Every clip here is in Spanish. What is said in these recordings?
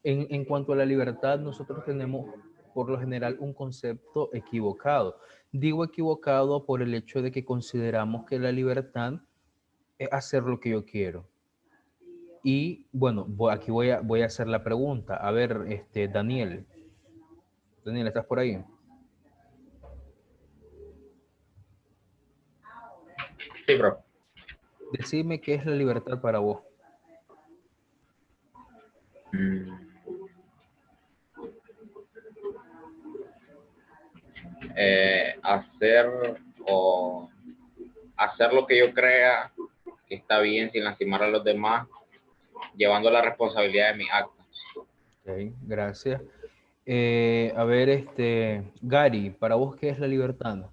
En cuanto a la libertad, nosotros tenemos por lo general un concepto equivocado. Digo equivocado por el hecho de que consideramos que la libertad es hacer lo que yo quiero. Y bueno, aquí voy a hacer la pregunta. A ver, Daniel. Daniel, ¿estás por ahí? Sí, bro. Decime qué es la libertad para vos. Mm, hacer o hacer lo que yo crea que está bien sin lastimar a los demás, llevando la responsabilidad de mis actos. Ok, gracias. A ver, Gary, para vos, ¿qué es la libertad?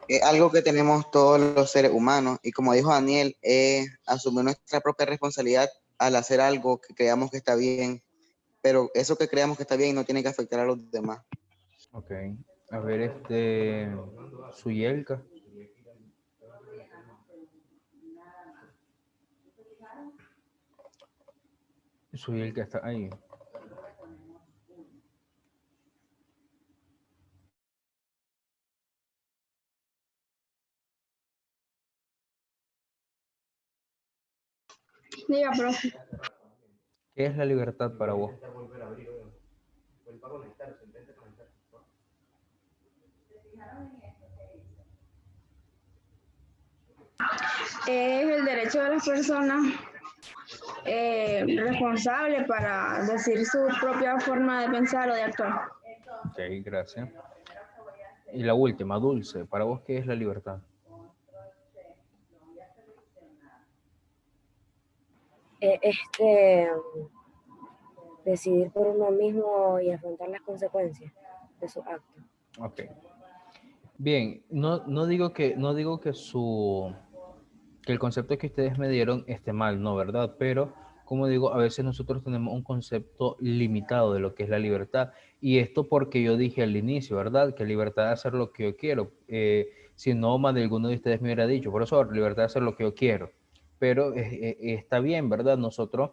Es algo que tenemos todos los seres humanos y como dijo Daniel, asumir nuestra propia responsabilidad al hacer algo que creamos que está bien, pero eso que creamos que está bien no tiene que afectar a los demás. Ok. A ver, Suyelka. Suyelka está ahí. Diga, profe. ¿Qué es la libertad para vos? Es el derecho de las personas responsables para decir su propia forma de pensar o de actuar. Ok, gracias. Y la última, Dulce, para vos, ¿qué es la libertad? Decidir por uno mismo y afrontar las consecuencias de sus actos. Ok. Bien, no digo que el concepto que ustedes me dieron esté mal, no, ¿verdad? Pero, como digo, a veces nosotros tenemos un concepto limitado de lo que es la libertad. Y esto porque yo dije al inicio, ¿verdad? Que libertad de hacer lo que yo quiero. Si no, más de alguno de ustedes me hubiera dicho, por eso, libertad de hacer lo que yo quiero. Pero está bien, ¿verdad? Nosotros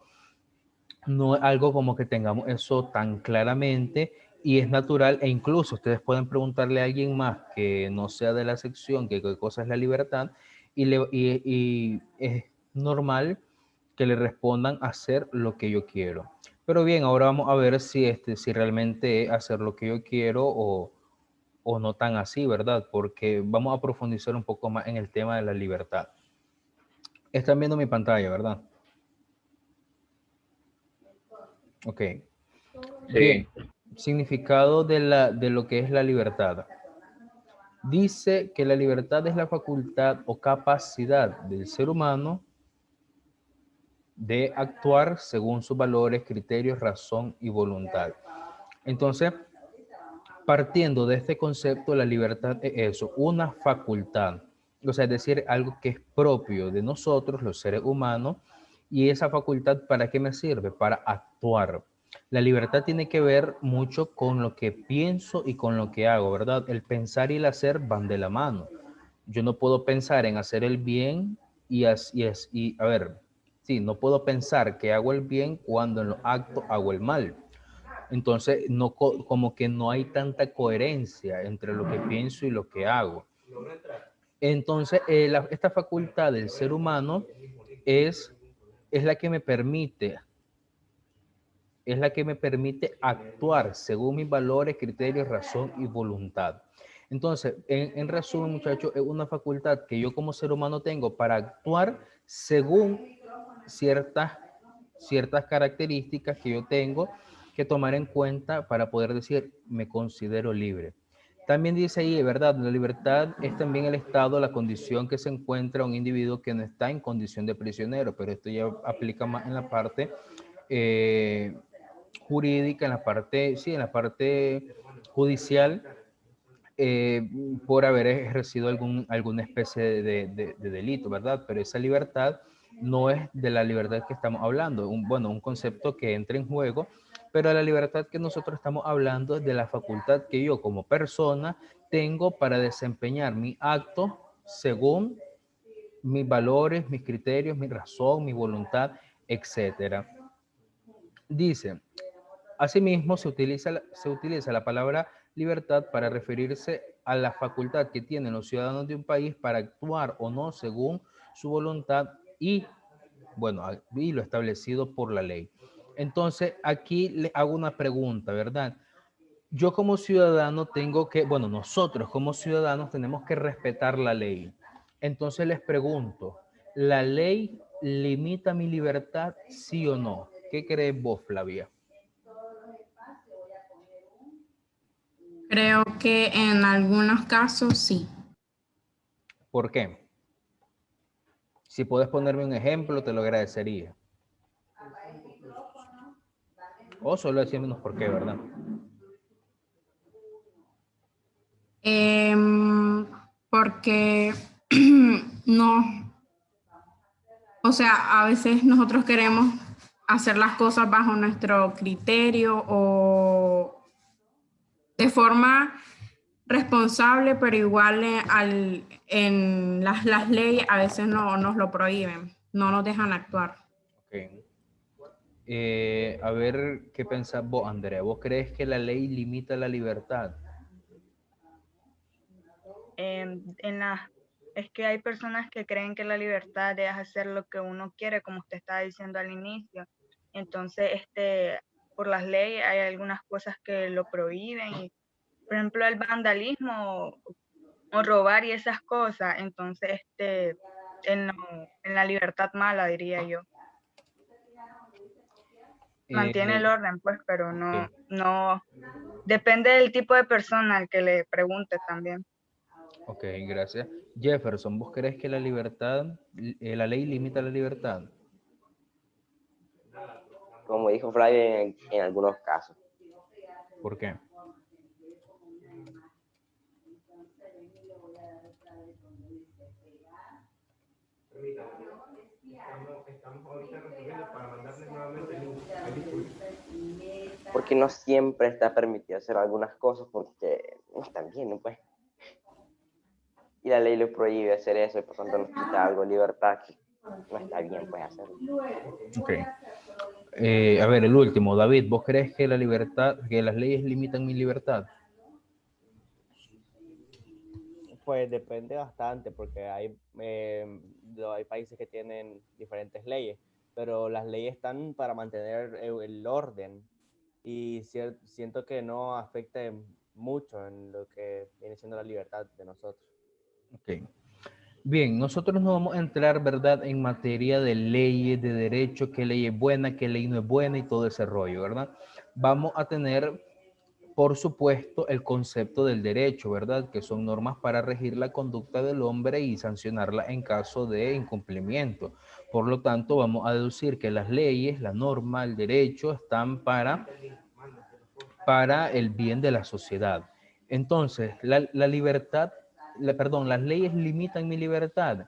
no es algo como que tengamos eso tan claramente y es natural e incluso ustedes pueden preguntarle a alguien más que no sea de la sección que qué cosa es la libertad y es normal que le respondan hacer lo que yo quiero. Pero bien, ahora vamos a ver si realmente es hacer lo que yo quiero o no tan así, ¿verdad? Porque vamos a profundizar un poco más en el tema de la libertad. Están viendo mi pantalla, ¿verdad? Ok. Bien, Sí. significado de lo que es la libertad. Dice que la libertad es la facultad o capacidad del ser humano de actuar según sus valores, criterios, razón y voluntad. Entonces, partiendo de este concepto, la libertad es eso, una facultad. O sea, es decir, algo que es propio de nosotros, los seres humanos, y esa facultad, ¿para qué me sirve? Para actuar. La libertad tiene que ver mucho con lo que pienso y con lo que hago, ¿verdad? El pensar y el hacer van de la mano. Yo no puedo pensar en hacer el bien y a ver, sí, no puedo pensar que hago el bien cuando en los actos hago el mal. Entonces, no, como que no hay tanta coherencia entre lo que pienso y lo que hago. Entonces, esta facultad del ser humano es, es la que me permite, es la que me permite actuar según mis valores, criterios, razón y voluntad. Entonces, en resumen, muchachos, es una facultad que yo como ser humano tengo para actuar según ciertas, ciertas características que yo tengo que tomar en cuenta para poder decir, me considero libre. También dice ahí, ¿verdad? La libertad es también el estado, la condición que se encuentra un individuo que no está en condición de prisionero, pero esto ya aplica más en la parte eh, jurídica, en la parte, sí, en la parte judicial, eh, por haber ejercido alguna especie de delito, ¿verdad? Pero esa libertad no es de la libertad que estamos hablando, bueno, un concepto que entra en juego, pero la libertad que nosotros estamos hablando es de la facultad que yo como persona tengo para desempeñar mi acto según mis valores, mis criterios, mi razón, mi voluntad. etcétera. Dice, asimismo, se utiliza la palabra libertad para referirse a la facultad que tienen los ciudadanos de un país para actuar o no según su voluntad y, bueno, y lo establecido por la ley. Entonces, aquí le hago una pregunta, ¿verdad? Yo como ciudadano tengo que, bueno, nosotros como ciudadanos tenemos que respetar la ley. Entonces les pregunto, ¿la ley limita mi libertad, sí o no? ¿Qué crees vos, Flavia? Creo que en algunos casos sí. ¿Por qué? Si puedes ponerme un ejemplo, te lo agradecería. O solo decirnos por qué, ¿verdad? Porque no, o sea, a veces nosotros queremos hacer las cosas bajo nuestro criterio o de forma responsable, pero igual en las leyes a veces no nos lo prohíben, no nos dejan actuar. Ok. A ver, ¿qué pensás vos, Andrea? ¿Vos crees que la ley limita la libertad? Es que hay personas que creen que la libertad es hacer lo que uno quiere, como usted estaba diciendo al inicio. Entonces, por las leyes hay algunas cosas que lo prohíben, y, por ejemplo, el vandalismo o robar y esas cosas. Entonces, en la libertad mala, diría yo. Mantiene el Eh, orden, pues, pero ok. no, depende del tipo de persona al que le pregunte también. Ok, gracias. Jefferson, ¿vos crees que la libertad, la ley limita la libertad? Como dijo Flavia, en algunos casos. ¿Por qué? Porque no siempre está permitido hacer algunas cosas porque no están bien, ¿no? Pues. Y la ley le prohíbe hacer eso y por tanto nos quita algo de libertad que no está bien, pues, hacerlo. Ok. A ver, el último. David, ¿vos crees que la libertad, que las leyes limitan mi libertad? Pues depende bastante, porque hay países que tienen diferentes leyes, pero las leyes están para mantener el orden y siento que no afecte mucho en lo que viene siendo la libertad de nosotros. Ok. Bien, nosotros no vamos a entrar, ¿verdad?, en materia de leyes, de derecho, qué ley es buena, qué ley no es buena y todo ese rollo, ¿verdad? Vamos a tener, por supuesto, el concepto del derecho, ¿verdad? Que son normas para regir la conducta del hombre y sancionarla en caso de incumplimiento. Por lo tanto, vamos a deducir que las leyes, la norma, el derecho están para el bien de la sociedad. Entonces, la libertad, perdón, las leyes limitan mi libertad.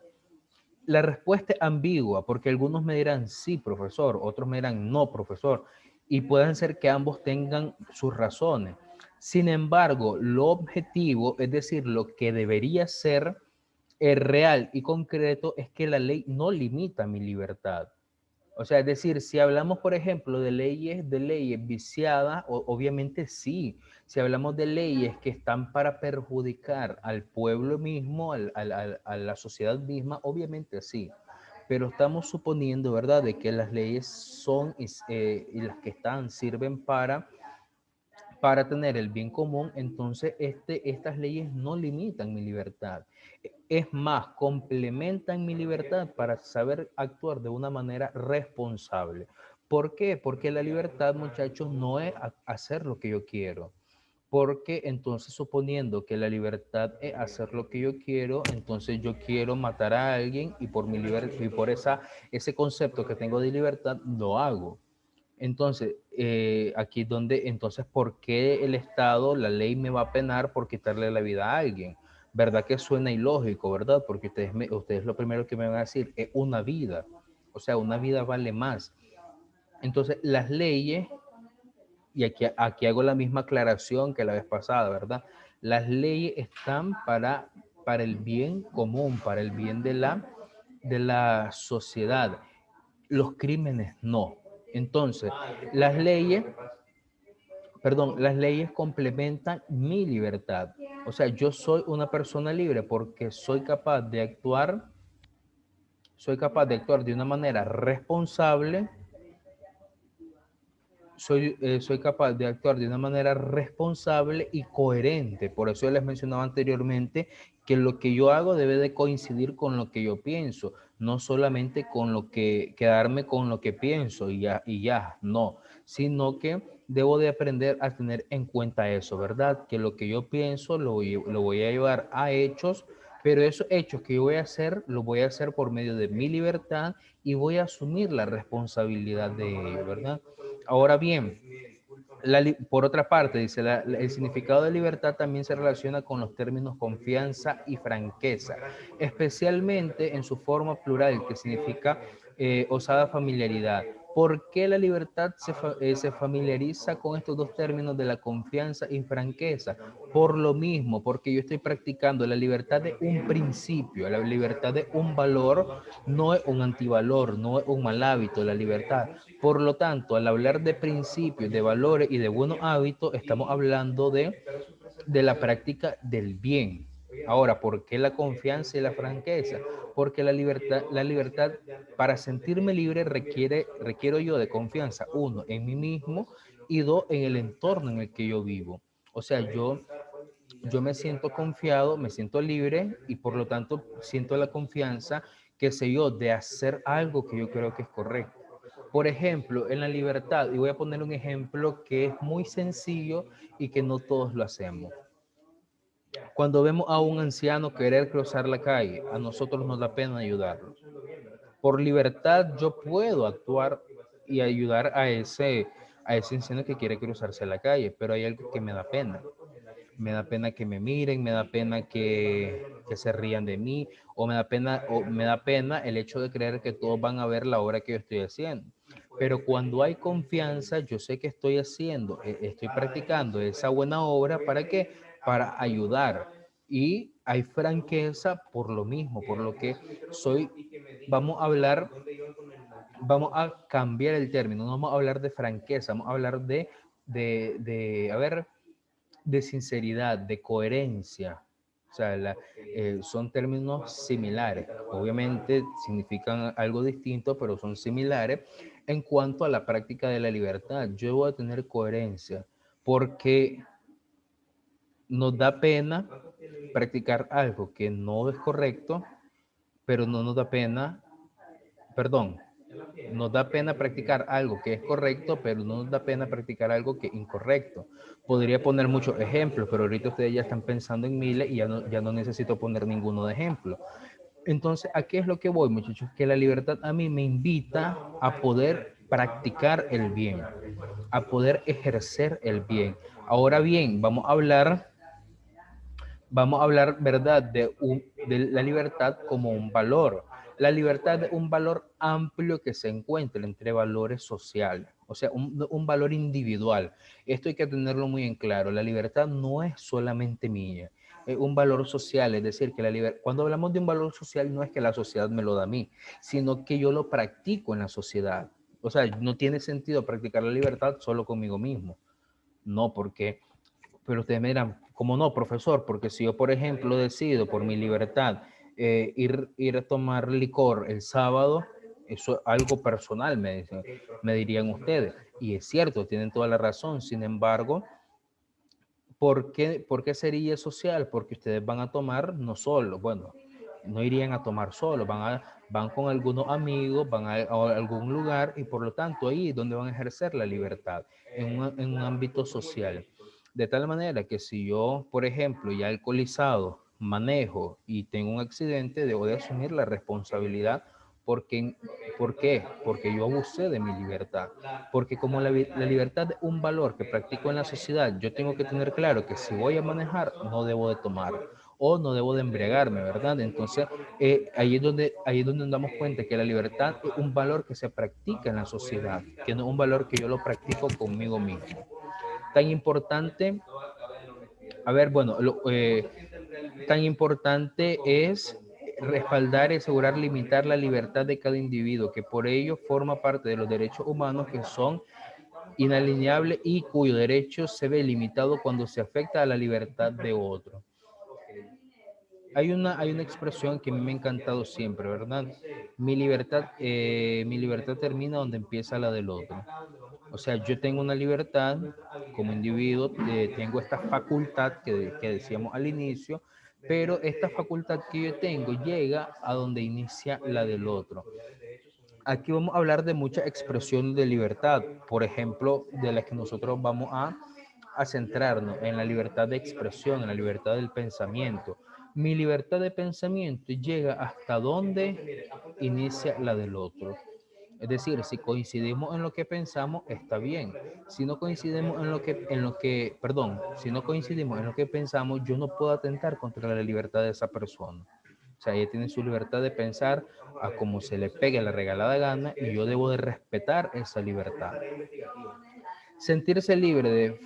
La respuesta es ambigua, porque algunos me dirán sí, profesor, otros me dirán no, profesor, y pueden ser que ambos tengan sus razones. Sin embargo, lo objetivo, es decir, lo que debería ser real y concreto, es que la ley no limita mi libertad. O sea, es decir, si hablamos, por ejemplo, de leyes viciadas, obviamente sí. Si hablamos de leyes que están para perjudicar al pueblo mismo, a la sociedad misma, obviamente sí. Pero estamos suponiendo, ¿verdad?, de que las leyes son y las que están sirven para tener el bien común, entonces estas leyes no limitan mi libertad. Es más, complementan mi libertad para saber actuar de una manera responsable. ¿Por qué? Porque la libertad, muchachos, no es hacer lo que yo quiero. Porque entonces, suponiendo que la libertad es hacer lo que yo quiero, entonces yo quiero matar a alguien y por mi y por ese concepto que tengo de libertad, lo hago. Entonces, aquí donde, entonces, ¿por qué el Estado, la ley me va a penar por quitarle la vida a alguien? ¿Verdad que suena ilógico, verdad? Porque ustedes lo primero que me van a decir es una vida. O sea, una vida vale más. Entonces, las leyes, y aquí hago la misma aclaración que la vez pasada, ¿verdad? Las leyes están para el bien común, para el bien de la sociedad. los crímenes no. Entonces, las leyes complementan mi libertad. O sea, yo soy una persona libre porque soy capaz de actuar de una manera responsable. Soy capaz de actuar de una manera responsable y coherente. Por eso les mencionaba anteriormente que lo que yo hago debe de coincidir con lo que yo pienso, no solamente con lo que quedarme con lo que pienso y ya, no, sino que debo de aprender a tener en cuenta eso, ¿verdad? Que lo que yo pienso lo voy a llevar a hechos, pero esos hechos que yo voy a hacer, los voy a hacer por medio de mi libertad y voy a asumir la responsabilidad de ello, ¿verdad? Ahora bien, por otra parte, dice, el significado de libertad también se relaciona con los términos confianza y franqueza, especialmente en su forma plural, que significa osada familiaridad. ¿Por qué la libertad se familiariza con estos dos términos de la confianza y franqueza? Por lo mismo, porque yo estoy practicando la libertad de un principio, la libertad de un valor, no es un antivalor, no es un mal hábito, la libertad. Por lo tanto, al hablar de principios, de valores y de buenos hábitos, estamos hablando de la práctica del bien. Ahora, ¿por qué la confianza y la franqueza? Porque la libertad para sentirme libre requiero yo de confianza, uno, en mí mismo y dos, en el entorno en el que yo vivo. O sea, yo me siento confiado, me siento libre y por lo tanto siento la confianza, qué sé yo, de hacer algo que yo creo que es correcto. Por ejemplo, en la libertad, y voy a poner un ejemplo que es muy sencillo y que no todos lo hacemos. Cuando vemos a un anciano querer cruzar la calle, a nosotros nos da pena ayudarlo. Por libertad yo puedo actuar y ayudar a ese anciano que quiere cruzarse la calle, pero hay algo que me da pena. Me da pena que me miren, me da pena que se rían de mí, o me da pena el hecho de creer que todos van a ver la obra que yo estoy haciendo. Pero cuando hay confianza, yo sé que estoy estoy practicando esa buena obra, ¿para qué? Para ayudar. Y hay franqueza por lo mismo, por lo que soy, vamos a cambiar el término, no vamos a hablar de franqueza, vamos a hablar de sinceridad, de coherencia. O sea, son términos similares. Obviamente significan algo distinto, pero son similares en cuanto a la práctica de la libertad. Yo voy a tener coherencia porque nos da pena practicar algo que no es correcto, pero no nos da pena, perdón, nos da pena practicar algo que es correcto, pero no nos da pena practicar algo que es incorrecto. Podría poner muchos ejemplos, pero ahorita ustedes ya están pensando en miles y ya no necesito poner ninguno de ejemplo. Entonces, ¿a qué es lo que voy, muchachos? Que la libertad a mí me invita a poder practicar el bien, a poder ejercer el bien. Ahora bien, vamos a hablar, ¿verdad?, de la libertad como un valor. La libertad es un valor amplio que se encuentra entre valores sociales, o sea, un valor individual. Esto hay que tenerlo muy en claro. La libertad no es solamente mía, es un valor social, es decir, que cuando hablamos de un valor social no es que la sociedad me lo da a mí, sino que yo lo practico en la sociedad. O sea, no tiene sentido practicar la libertad solo conmigo mismo. No, pero ustedes me dirán, ¿cómo no, profesor? Porque si yo, por ejemplo, decido por mi libertad ir a tomar licor el sábado, eso es algo personal, me dirían ustedes. Y es cierto, tienen toda la razón. Sin embargo, ¿por qué sería social? Porque ustedes van a tomar no solo, bueno, no irían a tomar solo, van con algunos amigos, van a algún lugar y por lo tanto ahí es donde van a ejercer la libertad, en un ámbito social. De tal manera que si yo, por ejemplo, ya alcoholizado, manejo y tengo un accidente, debo de asumir la responsabilidad. ¿Por qué? Porque yo abusé de mi libertad. Porque como la libertad es un valor que practico en la sociedad, yo tengo que tener claro que si voy a manejar, no debo de tomar o no debo de embriagarme, ¿verdad? Entonces, ahí es donde nos damos cuenta que la libertad es un valor que se practica en la sociedad, que no es un valor que yo lo practico conmigo mismo. Tan importante, tan importante es respaldar y asegurar limitar la libertad de cada individuo, que por ello forma parte de los derechos humanos que son inalienables y cuyo derecho se ve limitado cuando se afecta a la libertad de otro. Hay una expresión que a mí me ha encantado siempre, ¿verdad? Mi libertad termina donde empieza la del otro. O sea, yo tengo una libertad como individuo, tengo esta facultad que decíamos al inicio, pero esta facultad que yo tengo llega a donde inicia la del otro. Aquí vamos a hablar de muchas expresiones de libertad, por ejemplo, de las que nosotros vamos a centrarnos en la libertad de expresión, en la libertad del pensamiento. Mi libertad de pensamiento llega hasta donde inicia la del otro. Es decir, si coincidimos en lo que pensamos, está bien. Si no coincidimos si no coincidimos en lo que pensamos, yo no puedo atentar contra la libertad de esa persona. O sea, ella tiene su libertad de pensar a como se le pegue la regalada gana y yo debo de respetar esa libertad. Sentirse libre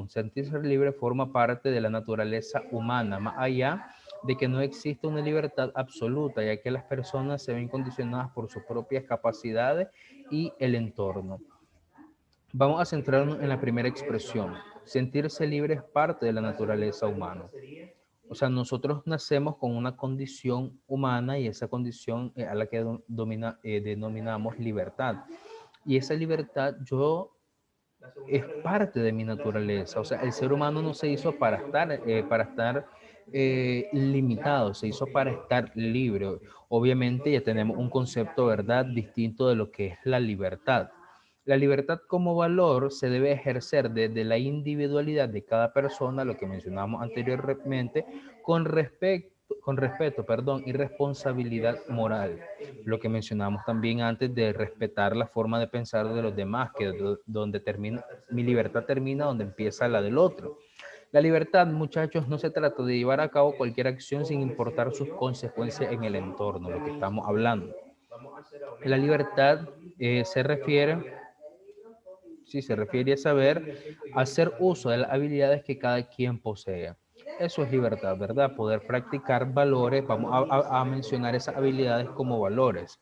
sentirse libre forma parte de la naturaleza humana, más allá de que no existe una libertad absoluta, ya que las personas se ven condicionadas por sus propias capacidades y el entorno. Vamos a centrarnos en la primera expresión. Sentirse libre es parte de la naturaleza humana. O sea, nosotros nacemos con una condición humana y esa condición a la que denominamos libertad. Y esa libertad es parte de mi naturaleza. O sea, el ser humano no se hizo para estar limitado, se hizo para estar libre. Obviamente ya tenemos un concepto, ¿verdad?, distinto de lo que es la libertad. La libertad como valor se debe ejercer desde la individualidad de cada persona, lo que mencionamos anteriormente, con respeto, y responsabilidad moral. Lo que mencionamos también antes de respetar la forma de pensar de los demás, que donde termina, mi libertad termina donde empieza la del otro. La libertad, muchachos, no se trata de llevar a cabo cualquier acción sin importar sus consecuencias en el entorno, lo que estamos hablando. La libertad se refiere a saber hacer uso de las habilidades que cada quien posee. Eso es libertad, ¿verdad? Poder practicar valores, vamos a mencionar esas habilidades como valores,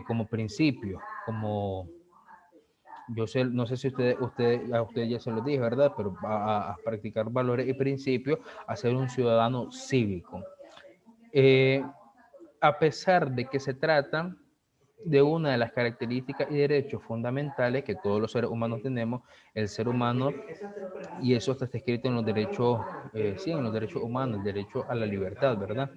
como principios, como, yo sé, no sé si a usted ya se lo dije, ¿verdad? Pero a practicar valores y principios, a ser un ciudadano cívico. A pesar de que se trata de una de las características y derechos fundamentales que todos los seres humanos tenemos, el ser humano, y eso está escrito en los derechos, en los derechos humanos, el derecho a la libertad, ¿verdad?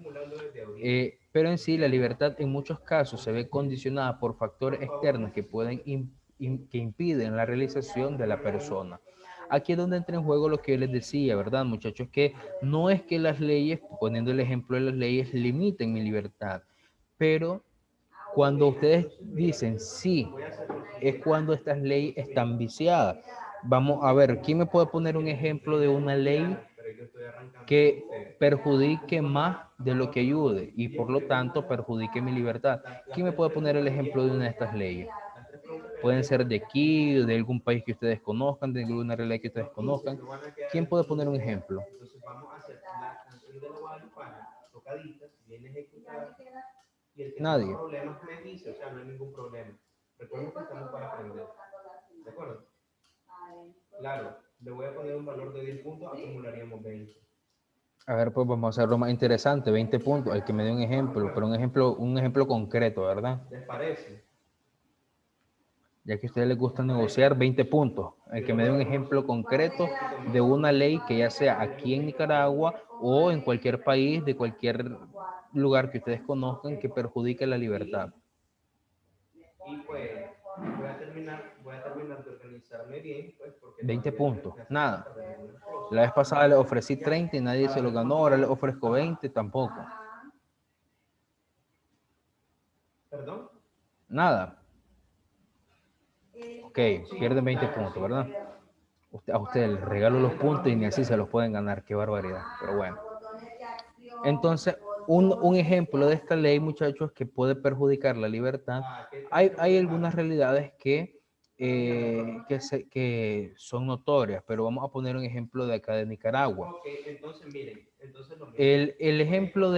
Pero en sí la libertad en muchos casos se ve condicionada por factores externos que que impiden la realización de la persona. Aquí es donde entra en juego lo que yo les decía, ¿verdad, muchachos? Que no es que las leyes, poniendo el ejemplo de las leyes, limiten mi libertad, pero cuando ustedes dicen sí, es cuando estas leyes están viciadas. Vamos a ver, ¿quién me puede poner un ejemplo de una ley que perjudique más de lo que ayude y por lo tanto perjudique mi libertad? ¿Quién me puede poner el ejemplo de una de estas leyes? Pueden ser de aquí, de algún país que ustedes conozcan, de alguna ley que ustedes conozcan. ¿Quién puede poner un ejemplo? Nadie. Claro, le voy a poner un valor de 10 puntos, acumularíamos 20. A ver, pues vamos a hacerlo más interesante, 20 puntos, el que me dé un ejemplo, pero un ejemplo concreto, ¿verdad? ¿Les parece? Ya que a ustedes les gusta negociar, 20 puntos. El que me dé un ejemplo concreto de una ley que ya sea aquí en Nicaragua o en cualquier país, de cualquier lugar que ustedes conozcan que perjudique la libertad. Y pues voy a terminar de organizarme bien. Pues, 20 puntos, nada. La vez pasada le ofrecí 30 y nadie se lo ganó, ahora le ofrezco 20, tampoco. ¿Perdón? Nada. Ok, pierden 20 puntos, ¿verdad? A ustedes les regalo los puntos y ni así se los pueden ganar, qué barbaridad, pero bueno. Entonces, un ejemplo de esta ley, muchachos, que puede perjudicar la libertad, hay algunas realidades que que son notorias, pero vamos a poner un ejemplo de acá de Nicaragua. El ejemplo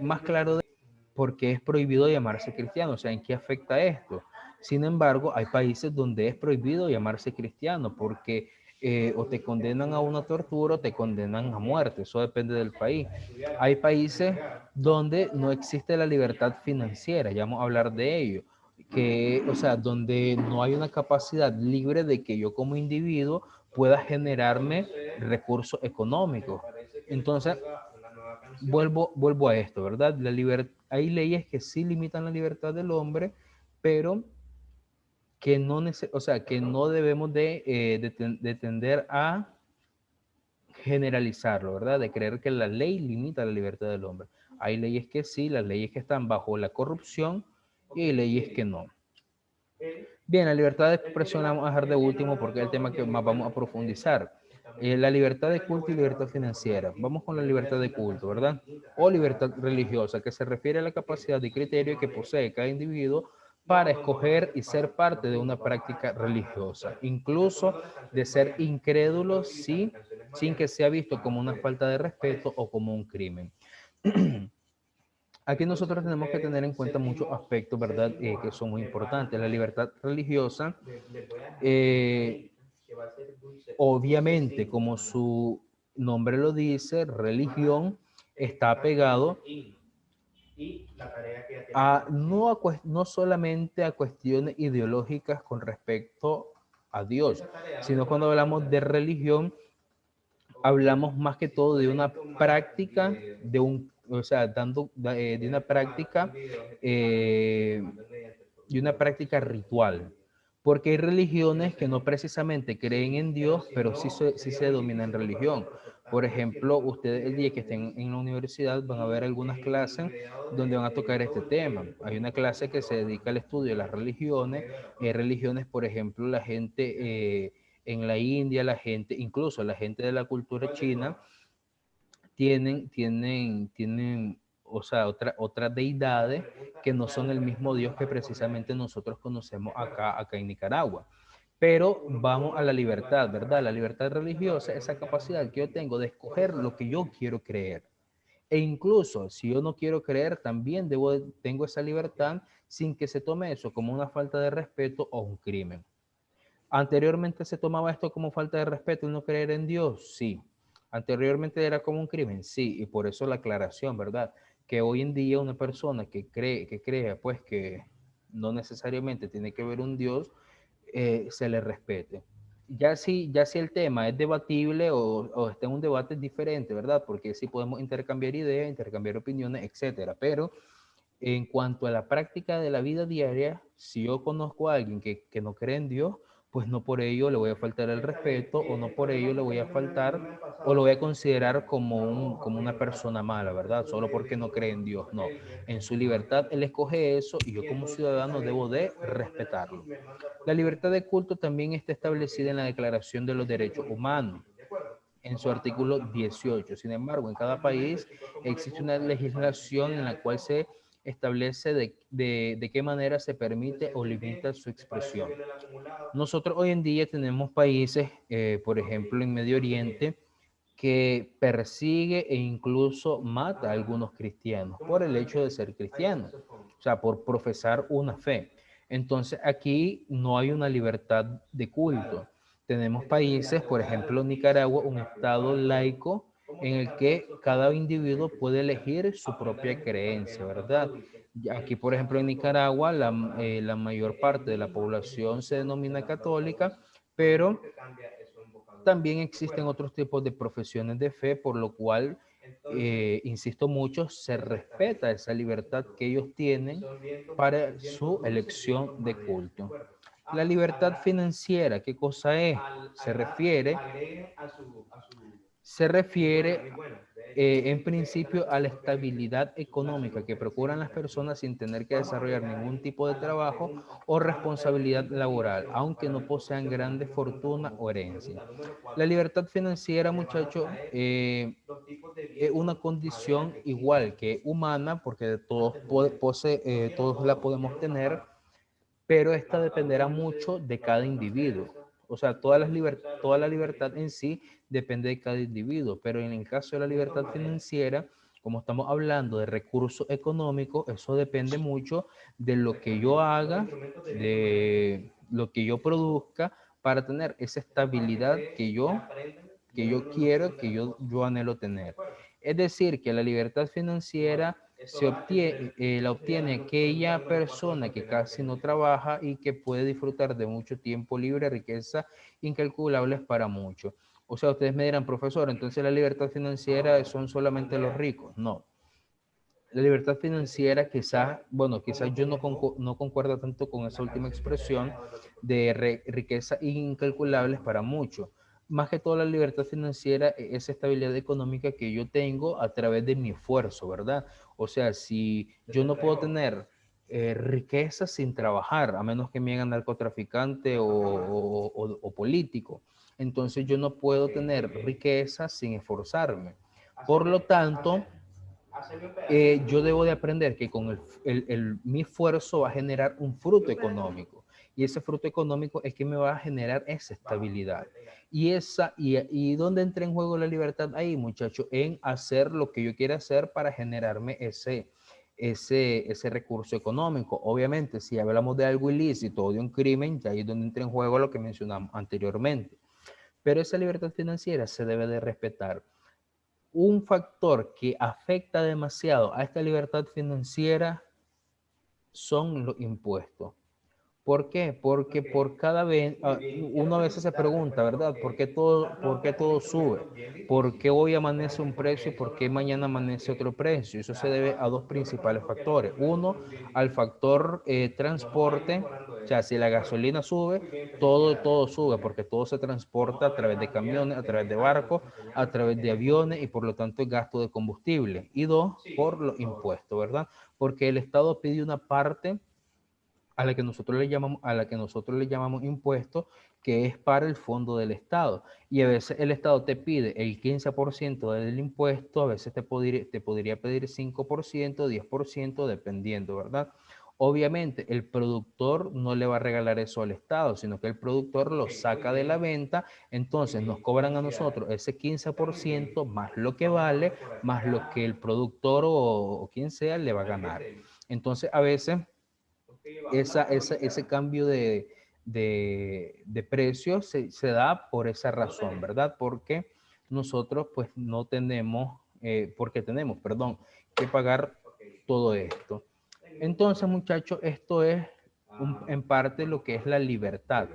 más claro de porque es prohibido llamarse cristiano, o sea, ¿en qué afecta esto? Sin embargo, hay países donde es prohibido llamarse cristiano porque o te condenan a una tortura o te condenan a muerte, eso depende del país. Hay países donde no existe la libertad financiera, ya vamos a hablar de ello, que, o sea, donde no hay una capacidad libre de que yo como individuo pueda generarme recursos económicos. Entonces, vuelvo a esto, ¿verdad? Hay leyes que sí limitan la libertad del hombre, pero que no, o sea, que no debemos de tender a generalizarlo, ¿verdad? De creer que la ley limita la libertad del hombre. Hay leyes que sí, las leyes que están bajo la corrupción y hay leyes que no. Bien, la libertad de expresión la vamos a dejar de último porque es el tema que más vamos a profundizar. La libertad de culto y libertad financiera. Vamos con la libertad de culto, ¿verdad? O libertad religiosa, que se refiere a la capacidad de criterio que posee cada individuo para escoger y ser parte de una práctica religiosa, incluso de ser incrédulo sin que sea visto como una falta de respeto o como un crimen. Aquí nosotros tenemos que tener en cuenta muchos aspectos, ¿verdad? Que son muy importantes. La libertad religiosa, obviamente, como su nombre lo dice, religión, está apegado no solamente a cuestiones ideológicas con respecto a Dios, sino cuando hablamos de religión, hablamos más que todo de una práctica, de una práctica, de una práctica ritual. Porque hay religiones que no precisamente creen en Dios, pero sí se dominan religión. Por ejemplo, ustedes el día que estén en la universidad van a ver algunas clases donde van a tocar este tema. Hay una clase que se dedica al estudio de las religiones. Religiones, por ejemplo, la gente en la India, incluso la gente de la cultura china, tienen o sea, otras deidades que no son el mismo Dios que precisamente nosotros conocemos acá en Nicaragua. Pero vamos a la libertad, ¿verdad? La libertad religiosa, esa capacidad que yo tengo de escoger lo que yo quiero creer. E incluso si yo no quiero creer, también tengo esa libertad sin que se tome eso como una falta de respeto o un crimen. Anteriormente se tomaba esto como falta de respeto, el no creer en Dios, sí. Anteriormente era como un crimen, sí, y por eso la aclaración, ¿verdad? Que hoy en día una persona que crea, pues que no necesariamente tiene que ver un Dios, se le respete. Ya si el tema es debatible o está en un debate diferente, ¿verdad? Porque sí podemos intercambiar ideas, intercambiar opiniones, etcétera. Pero en cuanto a la práctica de la vida diaria, si yo conozco a alguien que no cree en Dios, pues no por ello le voy a faltar el respeto o no por ello le voy a faltar o lo voy a considerar como una persona mala, ¿verdad? Solo porque no cree en Dios, no. En su libertad él escoge eso y yo como ciudadano debo de respetarlo. La libertad de culto también está establecida en la Declaración de los Derechos Humanos, en su artículo 18. Sin embargo, en cada país existe una legislación en la cual se establece de qué manera se permite o limita su expresión. Nosotros hoy en día tenemos países, por ejemplo, en Medio Oriente, que persigue e incluso mata a algunos cristianos por el hecho de ser cristianos, o sea, por profesar una fe. Entonces aquí no hay una libertad de culto. Tenemos países, por ejemplo, Nicaragua, un estado laico en el que cada individuo puede elegir su propia creencia, ¿verdad? Aquí, por ejemplo, en Nicaragua, la mayor parte de la población se denomina católica, pero también existen otros tipos de profesiones de fe, por lo cual, insisto mucho, se respeta esa libertad que ellos tienen para su elección de culto. La libertad financiera, ¿qué cosa es? Se refiere en principio a la estabilidad económica que procuran las personas sin tener que desarrollar ningún tipo de trabajo o responsabilidad laboral, aunque no posean grandes fortunas o herencia. La libertad financiera, muchachos, es una condición igual que humana, porque todos la podemos tener, pero esta dependerá mucho de cada individuo. O sea, toda la libertad en sí depende de cada individuo, pero en el caso de la libertad financiera, como estamos hablando de recursos económicos, eso depende mucho de lo que yo haga, de lo que yo produzca para tener esa estabilidad que yo quiero, que yo anhelo tener. Es decir, que la libertad financiera la obtiene aquella persona que casi no trabaja y que puede disfrutar de mucho tiempo libre, riqueza incalculables para muchos. O sea, ustedes me dirán, profesor, entonces la libertad financiera son solamente los ricos. No. La libertad financiera quizás, bueno, quizás yo no concuerdo tanto con esa última expresión de riqueza incalculables para muchos. Más que todo la libertad financiera es esa estabilidad económica que yo tengo a través de mi esfuerzo, ¿verdad? O sea, si yo no puedo tener riqueza sin trabajar, a menos que me hagan narcotraficante o político, entonces yo no puedo tener riqueza sin esforzarme. Por lo tanto, yo debo de aprender que con mi esfuerzo va a generar un fruto económico. Y ese fruto económico es que me va a generar esa estabilidad. ¿Y dónde entra en juego la libertad ahí, muchachos? En hacer lo que yo quiera hacer para generarme ese recurso económico. Obviamente, si hablamos de algo ilícito o de un crimen, ya ahí es donde entra en juego lo que mencionamos anteriormente. Pero esa libertad financiera se debe de respetar. Un factor que afecta demasiado a esta libertad financiera son los impuestos. ¿Por qué? Porque por cada vez, uno a veces se pregunta, ¿verdad? ¿Por qué todo sube? ¿Por qué hoy amanece un precio y por qué mañana amanece otro precio? Eso se debe a dos principales factores. Uno, al factor transporte, o sea, si la gasolina sube, todo sube, porque todo se transporta a través de camiones, a través de barcos, a través de aviones y por lo tanto es gasto de combustible. Y dos, por los impuestos, ¿verdad? Porque el Estado pide una parte a la que nosotros le llamamos impuestos, que es para el fondo del Estado. Y a veces el Estado te pide el 15% del impuesto, a veces te podría pedir 5%, 10%, dependiendo, ¿verdad? Obviamente, el productor no le va a regalar eso al Estado, sino que el productor lo saca de la venta, entonces nos cobran a nosotros ese 15% más lo que vale, más lo que el productor o quien sea le va a ganar. Entonces, a veces ese cambio de precio se da por esa razón, ¿verdad? Porque nosotros pues no tenemos, perdón, que pagar todo esto. Entonces, muchachos, esto es en parte lo que es la libertad.